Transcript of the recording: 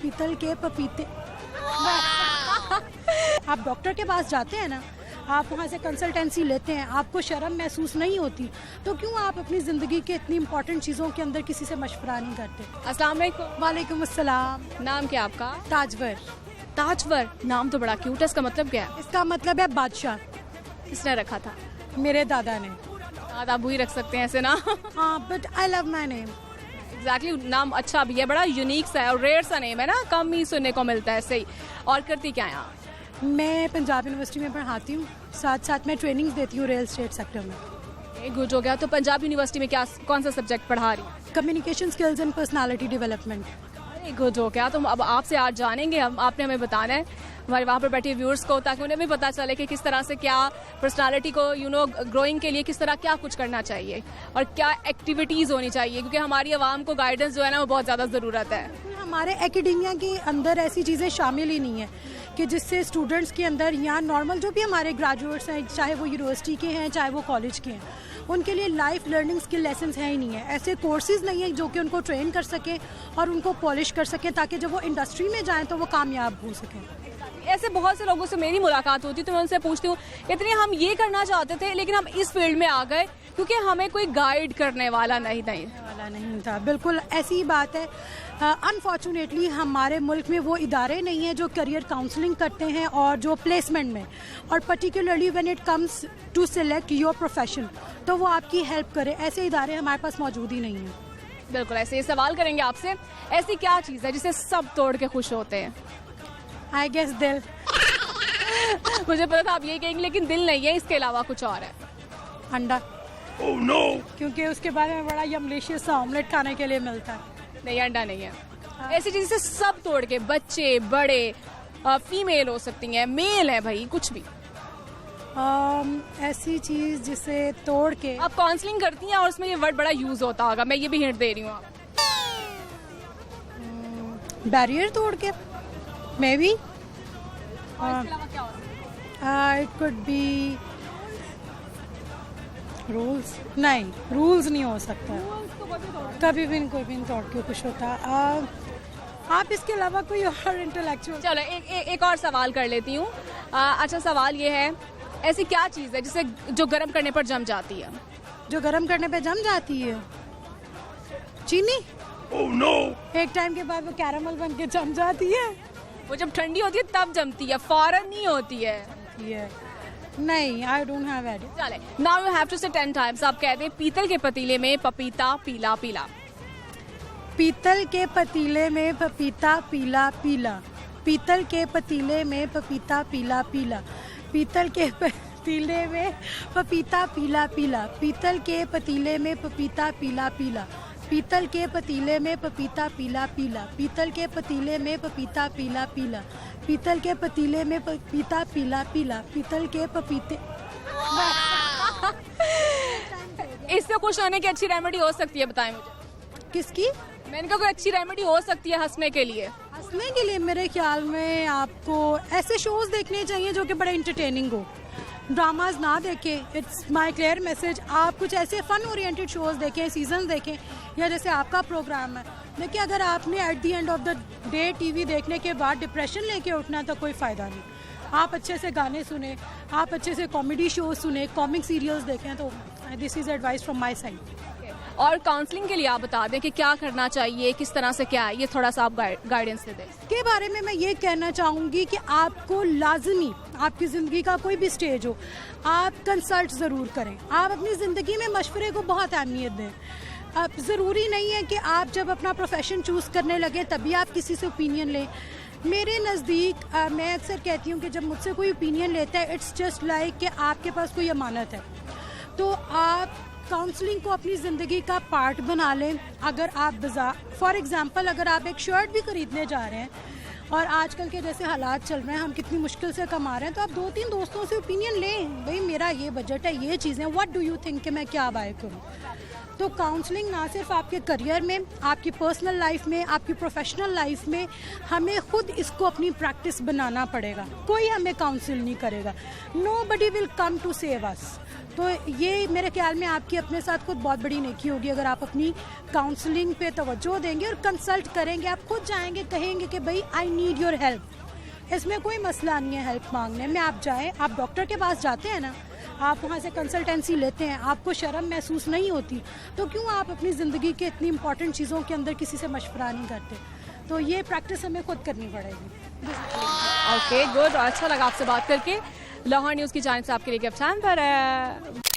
पीतल के पपीते। आप डॉक्टर के पास जाते हैं ना, आप वहाँ से कंसल्टेंसी लेते हैं, आपको शर्म महसूस नहीं होती, तो क्यों आप अपनी ज़िंदगी के इतनी इंपॉर्टेंट चीज़ों के अंदर किसी से मशवरा नहीं करते? अस्सलाम वालेकुम। वालेकुम अस्सलाम। नाम क्या आपका? ताजवर। ताजवर, नाम तो बड़ा क्यूट है, इसका मतलब क्या है? इसका मतलब है बादशाह। किसने रखा था? मेरे दादा ने। आप ही रख सकते हैं ऐसे ना। हाँ, but I love my name. Exactly, नाम अच्छा भी है, बड़ा यूनिक सा है और रेयर सा नेम है ना, कम ही सुनने को मिलता है ऐसे ही। और करती क्या है आप? मैं पंजाब यूनिवर्सिटी में पढ़ाती हूँ, साथ साथ मैं ट्रेनिंग्स देती हूँ रियल एस्टेट सेक्टर में। गुड हो गया। तो पंजाब यूनिवर्सिटी में क्या, कौन सा सब्जेक्ट पढ़ा रही है? Communication skills and personality development. अरे गुड हो गया। तो अब आपसे आज जानेंगे हम, आपने हमें बताना है हमारे वहाँ पर बैठे व्यूअर्स को, ताकि उन्हें भी पता चले कि किस तरह से क्या पर्सनालिटी को ग्रोइंग के लिए किस तरह क्या कुछ करना चाहिए और क्या एक्टिविटीज़ होनी चाहिए, क्योंकि हमारी आवाम को गाइडेंस जो है ना वो बहुत ज़्यादा ज़रूरत है। हमारे एकेडेमिया के अंदर ऐसी चीज़ें शामिल ही नहीं है कि जिससे स्टूडेंट्स के अंदर या नॉर्मल जो भी हमारे ग्रेजुएट्स हैं, चाहे वो यूनिवर्सिटी के हैं चाहे वो कॉलेज के हैं, उनके लिए लाइफ लर्निंग स्किल लेसन्स हैं ही नहीं है। ऐसे कोर्सेज नहीं है जो कि उनको ट्रेन कर सकें और उनको पॉलिश कर सकें, ताकि जब वो इंडस्ट्री में जाएं तो वो कामयाब हो सकें। ऐसे बहुत से लोगों से मेरी मुलाकात होती तो मैं उनसे पूछती हूँ, इतनी हम ये करना चाहते थे लेकिन हम इस फील्ड में आ गए क्योंकि हमें कोई गाइड करने वाला नहीं था। बिल्कुल ऐसी ही बात है। अनफॉर्चुनेटली हमारे मुल्क में वो इदारे नहीं हैं जो करियर काउंसलिंग करते हैं और जो प्लेसमेंट में, और particularly when it comes to select your profession, तो वो आपकी हेल्प करे, ऐसे इदारे हमारे पास मौजूद ही नहीं हैं। बिल्कुल ऐसे ही सवाल करेंगे आपसे, ऐसी क्या चीज़ है जिसे सब तोड़ के खुश होते हैं? आई गेस दिल। मुझे पता था आप ये कहेंगे, लेकिन दिल नहीं है, इसके अलावा कुछ और है। अंडा। Oh, no! क्योंकि उसके बारे में बड़ा यमलिशियस ऑमलेट खाने के लिए मिलता है। नहीं, अंडा नहीं है। ऐसी चीज़ से सब तोड़ के, बच्चे बड़े, फीमेल हो सकती हैं, मेल है, भाई कुछ भी। ऐसी चीज़ जिसे तोड़ के। आप काउंसलिंग करती हैं और उसमें ये वर्ड बड़ा यूज होता होगा, मैं ये भी हिंट दे रही हूँ। बैरियर तोड़ के may be. It could be rules. नहीं, रूल्स नहीं हो सकता, कभी भी कोई भी तोड़ के कुछ होता। आप इसके अलावा कोई और इंटेलेक्चुअल। चलो एक और सवाल कर लेती हूँ। अच्छा सवाल ये है, ऐसी क्या चीज़ है जिसे जो गर्म करने पर जम जाती है? जो गर्म करने पे जम जाती है? चीनी। Oh, no! एक टाइम के बाद वो कैरामल बन के जम जाती है। वो जब ठंडी होती है तब जमती है, फौरन नहीं होती है। नहीं, आई डोंट हैव आइडिया। चले, नाउ यू हैव टू से 10 टाइम्स। आप कहते हैं पीतल के पतीले में पपीता पीला पीला। पीतल के पतीले में पपीता पीला पीला। पीतल के पतीले में पपीता पीला पीला। पीतल के पतीले में पपीता पीला पीला। पीतल के पतीले में पपीता पीला पीला। पीतल के पतीले में पपीता पीला पीला। पीतल के पतीले में पपीता पीला पीला। पीतल के पतीले में पपीता पीला पीला। पीतल के पपीते। इससे खुश होने की अच्छी रेमेडी हो सकती है, बताएं मुझे। किसकी? मैंने कहा कोई अच्छी रेमेडी हो सकती है हंसने के लिए। हंसने के लिए मेरे ख्याल में आपको ऐसे शोज देखने चाहिए जो कि बड़े इंटरटेनिंग हो। ड्रामाज ना देखें, इट्स माय क्लियर मैसेज। आप कुछ ऐसे फन ओरिएंटेड शोज देखें, सीजन देखें, या जैसे आपका प्रोग्राम है। देखिए, अगर आपने at the end of the day TV देखने के बाद डिप्रेशन लेके उठना है तो कोई फ़ायदा नहीं। आप अच्छे से गाने सुने, आप अच्छे से कॉमेडी शोज सुने, कॉमिक सीरियल्स देखें, तो this is advice from my side. और काउंसलिंग के लिए आप बता दें कि क्या करना चाहिए, किस तरह से क्या है, ये थोड़ा सा आप गाइडेंस दे दें। के बारे में मैं ये कहना चाहूँगी कि आपको लाजमी, आपकी ज़िंदगी का कोई भी स्टेज हो, आप कंसल्ट ज़रूर करें। आप अपनी ज़िंदगी में मशवरे को बहुत अहमियत दें। अब ज़रूरी नहीं है कि आप जब अपना प्रोफेशन चूज़ करने लगे तभी आप किसी से ओपिनियन लें। मेरे नज़दीक मैं अक्सर कहती हूँ कि जब मुझसे कोई ओपिनियन लेता है, इट्स जस्ट लाइक कि आपके पास कोई अमानत है, तो आप काउंसलिंग को अपनी ज़िंदगी का पार्ट बना लें। अगर आप फॉर एग्ज़ाम्पल अगर आप एक शर्ट भी ख़रीदने जा रहे हैं और आजकल के जैसे हालात चल रहे हैं, हम कितनी मुश्किल से कमा रहे हैं, तो आप 2-3 दोस्तों से ओपिनियन लें, भाई मेरा ये बजट है, ये चीज़ें, व्हाट डू यू थिंक कि मैं क्या बाय करूँ। तो काउंसलिंग ना सिर्फ आपके करियर में, आपकी पर्सनल लाइफ में, आपकी प्रोफेशनल लाइफ में, हमें खुद इसको अपनी प्रैक्टिस बनाना पड़ेगा। कोई हमें काउंसिल नहीं करेगा। Nobody will come to save us. तो ये मेरे ख्याल में आपकी अपने साथ खुद बहुत बड़ी नेकी होगी अगर आप अपनी काउंसलिंग पे तवज्जो देंगे और कंसल्ट करेंगे। आप खुद जाएंगे, कहेंगे कि भाई आई नीड योर हेल्प। इसमें कोई मसला नहीं है हेल्प मांगने में। आप जाएं, आप डॉक्टर के पास जाते हैं ना, आप वहाँ से कंसल्टेंसी लेते हैं, आपको शर्म महसूस नहीं होती, तो क्यों आप अपनी ज़िंदगी के इतनी इंपॉर्टेंट चीज़ों के अंदर किसी से मशवरा नहीं करते? तो ये प्रैक्टिस हमें खुद करनी पड़ेगी। ओके गुड, अच्छा लगा आपसे बात करके। लाहौर न्यूज़ की जानिब से आपके लिए गिफ्ट टाइम पर है।